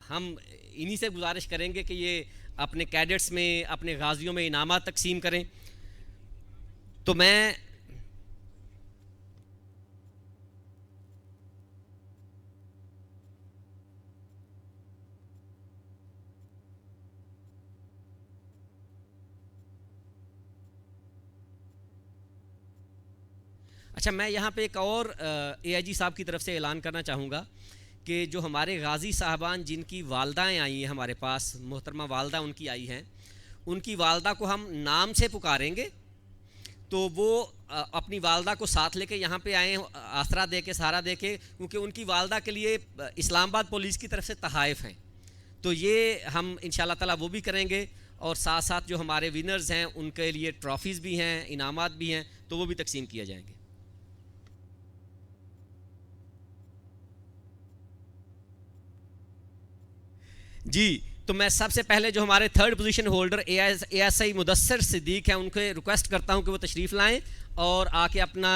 हम इन्हीं से गुजारिश करेंगे कि ये अपने कैडेट्स में, अपने गाजियों में इनामात तकसीम करें। तो मैं अच्छा, मैं यहाँ पे एक और एआईजी साहब की तरफ से ऐलान करना चाहूँगा कि जो हमारे गाज़ी साहबान जिनकी वालदाएँ आई हैं हमारे पास, मोहतरमा वालदा उनकी आई हैं, उनकी वालदा को हम नाम से पुकारेंगे। तो वो अपनी वालदा को साथ लेके यहाँ पे आए, आसरा दे के, सहारा दे के, क्योंकि उनकी वालदा के लिए इस्लामाबाद पुलिस की तरफ से तहाइफ हैं। तो ये हम इंशाल्लाह ताला वो भी करेंगे, और साथ साथ जो हमारे विनर्स हैं उनके लिए ट्रॉफ़ीज़ भी हैं, इनामात भी हैं, तो वो भी तकसीम किए जाएंगे। जी, तो मैं सबसे पहले जो हमारे third position holder ASI Mudassar Siddique हैं, उनके रिक्वेस्ट करता हूं कि वो तशरीफ़ लाएं और आके अपना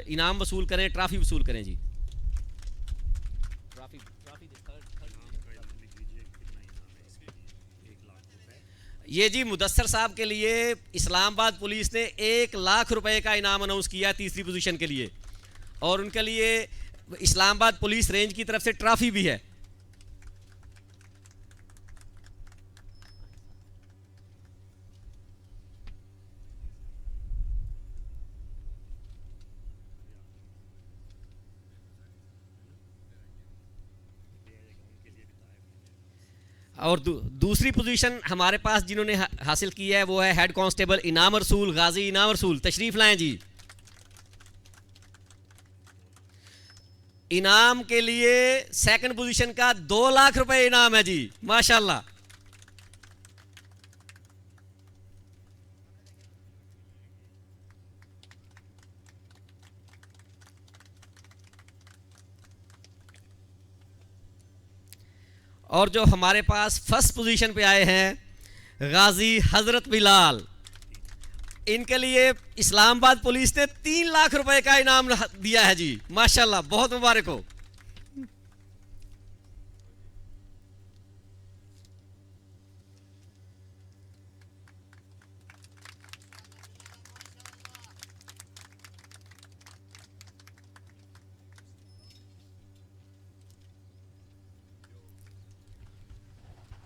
इनाम वसूल करें, ट्रॉफ़ी वसूल करें। जी, ये जी मुदस्सर साहब के लिए इस्लामाबाद पुलिस ने 1 लाख रुपए का इनाम अनाउंस किया तीसरी पोजीशन के लिए, और उनके लिए इस्लामाबाद पुलिस रेंज की तरफ से ट्रॉफ़ी भी है। और दूसरी पोजीशन हमारे पास जिन्होंने हासिल की है वो है हेड कांस्टेबल इनाम रसूल, गाजी इनाम रसूल, तशरीफ लाएं जी। इनाम के लिए सेकंड पोजीशन का 2 लाख रुपए इनाम है जी, माशाल्लाह। और जो हमारे पास फर्स्ट पोजीशन पे आए हैं गाजी हजरत बिलाल, इनके लिए इस्लामाबाद पुलिस ने 3 लाख रुपए का इनाम दिया है जी, माशाल्लाह, बहुत मुबारक हो।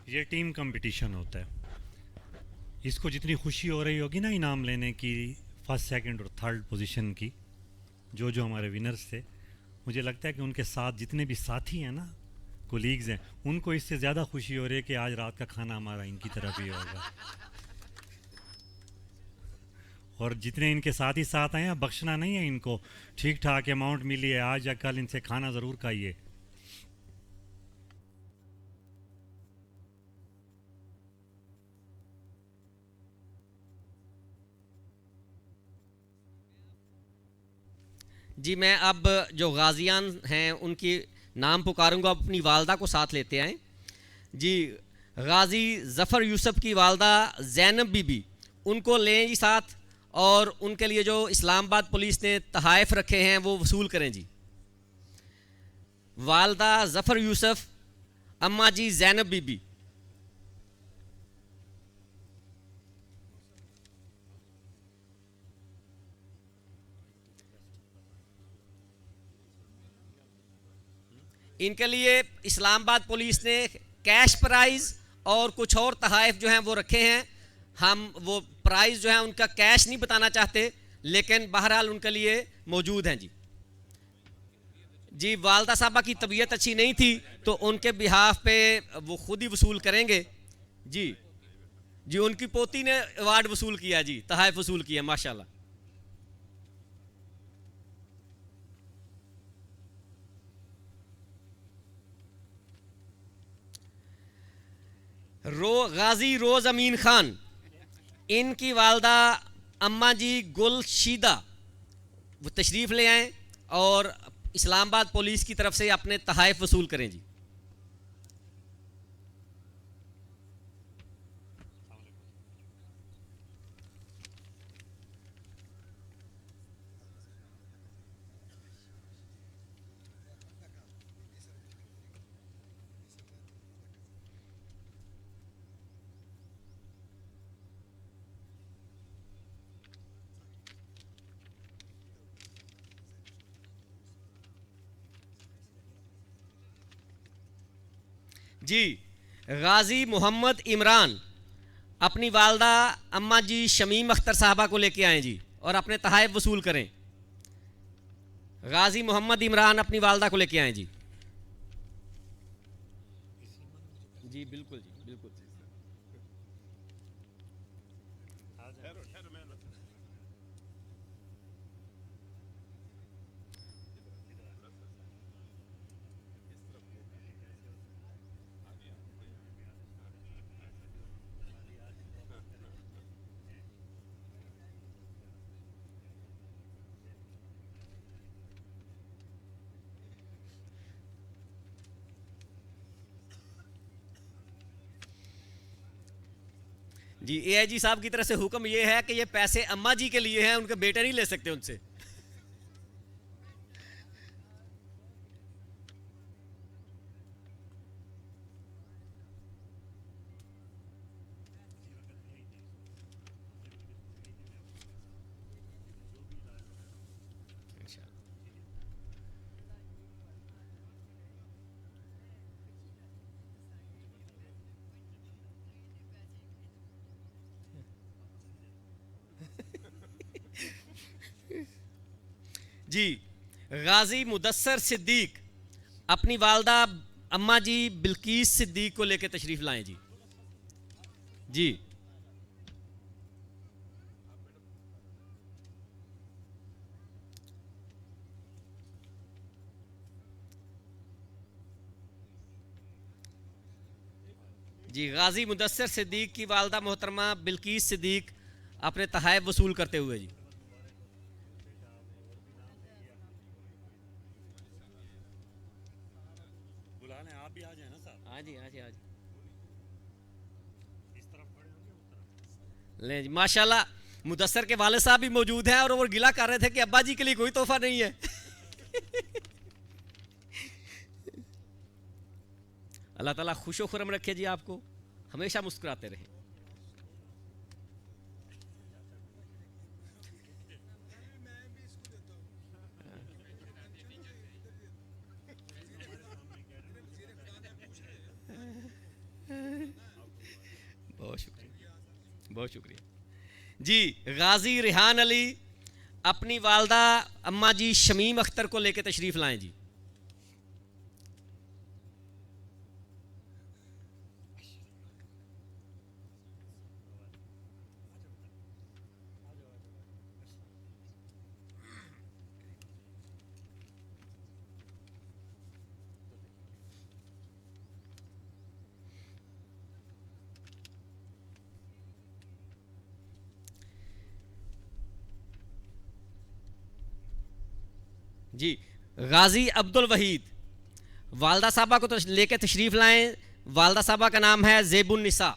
ये टीम कंपटीशन होता है। इसको जितनी खुशी हो रही होगी ना इनाम लेने की, फर्स्ट सेकंड और थर्ड पोजीशन की, जो जो हमारे विनर्स थे, मुझे लगता है कि उनके साथ जितने भी साथी हैं ना, कोलीग्स हैं, उनको इससे ज़्यादा खुशी हो रही है कि आज रात का खाना हमारा इनकी तरफ ही होगा। और जितने इनके साथ ही साथ आए हैं, बख्शना नहीं है इनको, ठीक ठाक अमाउंट मिली है, आज या कल इनसे खाना ज़रूर खाइए। जी, मैं अब जो गाजियान हैं उनकी नाम पुकारूंगा, अपनी वालदा को साथ लेते आए जी। गाजी ज़फ़र यूसुफ की वालदा ज़ैनब बीबी, उनको लें जी साथ, और उनके लिए जो इस्लामाबाद पुलिस ने तहाइफ रखे हैं वो वसूल करें जी। वालदा ज़फ़र यूसुफ, अम्मा जी ज़ैनब बीबी। इनके लिए इस्लामाबाद पुलिस ने कैश प्राइज़ और कुछ और तहाइफ जो हैं वो रखे हैं। हम वो प्राइज़ जो है उनका कैश नहीं बताना चाहते, लेकिन बहरहाल उनके लिए मौजूद हैं जी। जी, वालदा साहबा की तबीयत अच्छी नहीं थी, तो उनके बिहाफ पे वो खुद ही वसूल करेंगे जी। जी, उनकी पोती ने अवार्ड वसूल किया जी, तहाइफ वसूल किया, माशाल्लाह। गाजी रोज अमीन खान, इनकी वालदा अम्मा जी गुलशीदा, वो तशरीफ़ ले आएँ और इस्लामाबाद पुलिस की तरफ से अपने तहाइफ वसूल करें जी। जी, गाजी मोहम्मद इमरान अपनी वालदा अम्मा जी शमीम अख्तर साहबा को लेके आए जी, और अपने तहाइफ वसूल करें। गाजी मोहम्मद इमरान अपनी वालदा को लेके आए जी। जी बिल्कुल जी बिल्कुल। जी एआईजी साहब की तरफ से हुक्म ये है कि ये पैसे अम्मा जी के लिए हैं, उनके बेटे नहीं ले सकते उनसे। जी, गाजी मुदस्सर सिद्दीक अपनी वालदा अम्मा जी बिल्किस सिद्दीक को लेकर तशरीफ लाएं जी। जी जी, गाजी मुदस्सर सिद्दीक की वालदा मोहतरमा बिल्किस सिद्दीक अपने तहाइफ वसूल करते हुए जी। बुला लें, आप भी आ जाए ना साहब। हाँ जी हाँ जी हाँ जी। ले जी, माशाल्लाह मुदस्सर के वाले साहब भी मौजूद हैं और वो गिला कर रहे थे कि अब्बा जी के लिए कोई तोहफा नहीं है। अल्लाह ताला खुशो खुरम रखे जी, आपको हमेशा मुस्कुराते रहे। बहुत शुक्रिया, बहुत शुक्रिया जी। गाजी रेहान अली अपनी वालदा अम्मा जी शमीम अख्तर को लेकर तशरीफ लाएं जी। जी, गाजी अब्दुल वहीद वालदा साहबा को लेकर तशरीफ लाएं। वालदा साहबा का नाम है जेबुन निसा।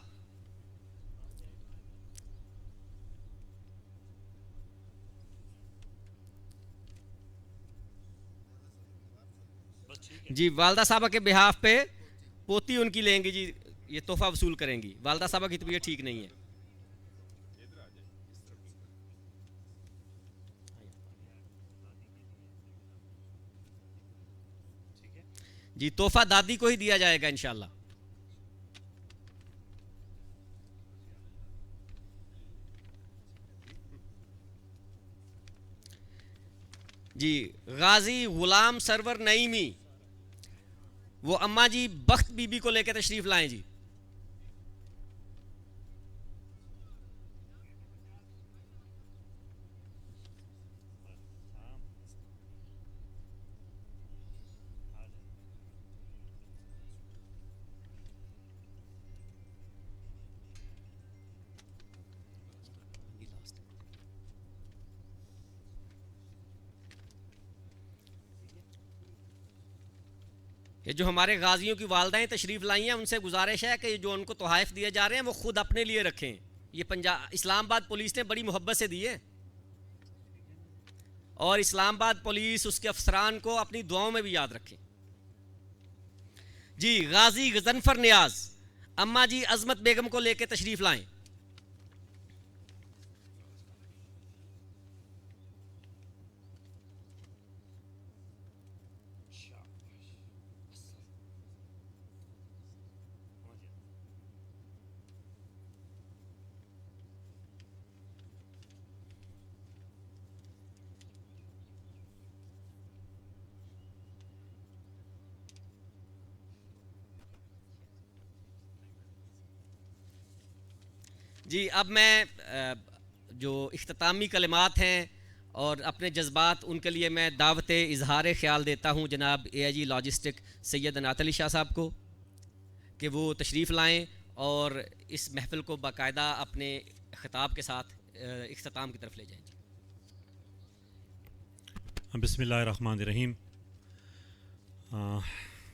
जी, वालदा साहबा के बिहाफ पे पोती उनकी लेंगी जी, ये तोहफा वसूल करेंगी। वालदा साहबा की तबीयत ठीक नहीं है जी, तोहफा दादी को ही दिया जाएगा इंशाल्लाह। जी, गाजी गुलाम सरवर नईमी वो अम्मा जी बख्त बीबी को लेकर तशरीफ लाएं जी। ये जो हमारे गाजियों की वालदाएं तशरीफ़ लाई हैं, उनसे गुजारिश है कि जो उनको तोहफ़ दिए जा रहे हैं वो ख़ुद अपने लिए रखें। ये पंजाब इस्लामाबाद पुलिस ने बड़ी मोहब्बत से दिए और इस्लामाबाद पुलिस उसके अफसरान को अपनी दुआओं में भी याद रखें। जी, गाजी गजनफर नियाज अम्मा जी अजमत बेगम को लेकर तशरीफ़ लाएं। जी, अब मैं जो इख्तितामी कलिमात हैं और अपने जज्बात, उनके लिए मैं दावत इजहार ख्याल देता हूँ जनाब AIG logistic Syed Anath Ali Shah साहब को कि वो तशरीफ़ लाएँ और इस महफ़िल को बाकायदा अपने ख़िताब के साथ इख्तिताम की तरफ ले जाएँ। बिस्मिल्लाहिर्रहमानिर्रहीम।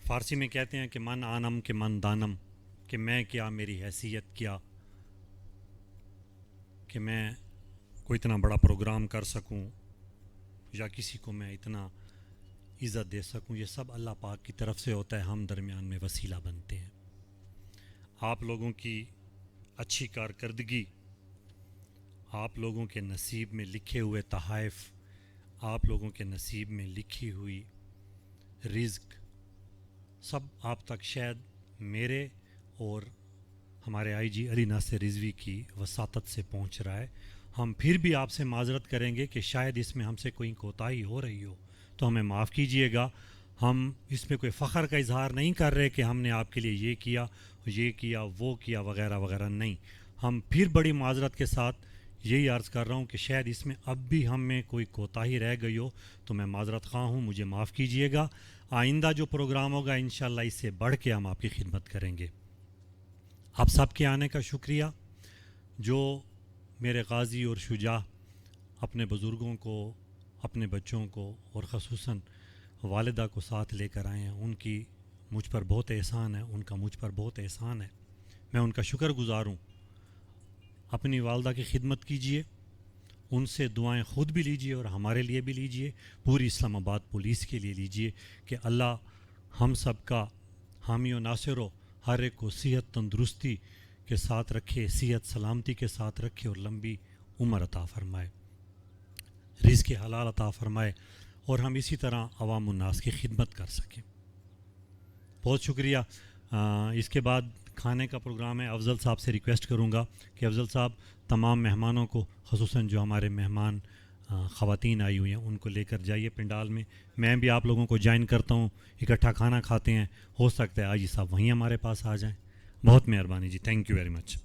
फ़ारसी में कहते हैं कि मन आनम के मन दानम, कि मैं क्या, मेरी हैसियत क्या, कि मैं कोई इतना बड़ा प्रोग्राम कर सकूं या किसी को मैं इतना इज़्ज़त दे सकूं। ये सब अल्लाह पाक की तरफ से होता है, हम दरमियान में वसीला बनते हैं। आप लोगों की अच्छी कारकर्दगी, आप लोगों के नसीब में लिखे हुए तहाइफ, आप लोगों के नसीब में लिखी हुई रिज़्क, सब आप तक शायद मेरे और हमारे IG अली नासिर रिजवी की वसातत से पहुंच रहा है। हम फिर भी आपसे माजरत करेंगे कि शायद इसमें हमसे कोई कोताही हो रही हो, तो हमें माफ़ कीजिएगा। हम इसमें कोई फ़ख्र का इजहार नहीं कर रहे कि हमने आपके लिए ये किया वो किया वगैरह वगैरह, नहीं। हम फिर बड़ी माजरत के साथ यही अर्ज़ कर रहा हूँ कि शायद इसमें अब भी हम में कोई कोताही रह गई हो, तो मैं माजरत ख़्वाह हूँ, मुझे माफ़ कीजिएगा। आइंदा जो प्रोग्राम होगा इंशाअल्लाह इससे बढ़ के हम आपकी खिदमत करेंगे। आप सब के आने का शुक्रिया। जो मेरे गाज़ी और शुजा अपने बुज़ुर्गों को, अपने बच्चों को और ख़ुसूसन वालिदा को साथ लेकर आए हैं, उनकी मुझ पर बहुत एहसान है, उनका मुझ पर बहुत एहसान है। मैं उनका शुक्रगुज़ार हूँ। अपनी वालदा की खिदमत कीजिए, उनसे दुआएं ख़ुद भी लीजिए और हमारे लिए भी लीजिए, पूरी इस्लामाबाद पुलिस के लिए लीजिए कि अल्लाह हम सब का हामी और नासिर हो, हर एक को सेहत तंदुरुस्ती के साथ रखे, सेहत सलामती के साथ रखे और लंबी उम्र अता फ़रमाए, रिज़्क़ हलाल अता फ़रमाए और हम इसी तरह अवाम उन्नास की खिदमत कर सकें। बहुत शुक्रिया। इसके बाद खाने का प्रोग्राम है। अफजल साहब से रिक्वेस्ट करूँगा कि अफजल साहब तमाम मेहमानों को, ख़ुसूसन जो हमारे मेहमान ख़वातीन आई हुई हैं, उनको लेकर जाइए पंडाल में। मैं भी आप लोगों को ज्वाइन करता हूँ, इकट्ठा खाना खाते हैं। हो सकता है आज साहब वहीं हमारे पास आ जाएं। बहुत मेहरबानी जी, थैंक यू वेरी मच।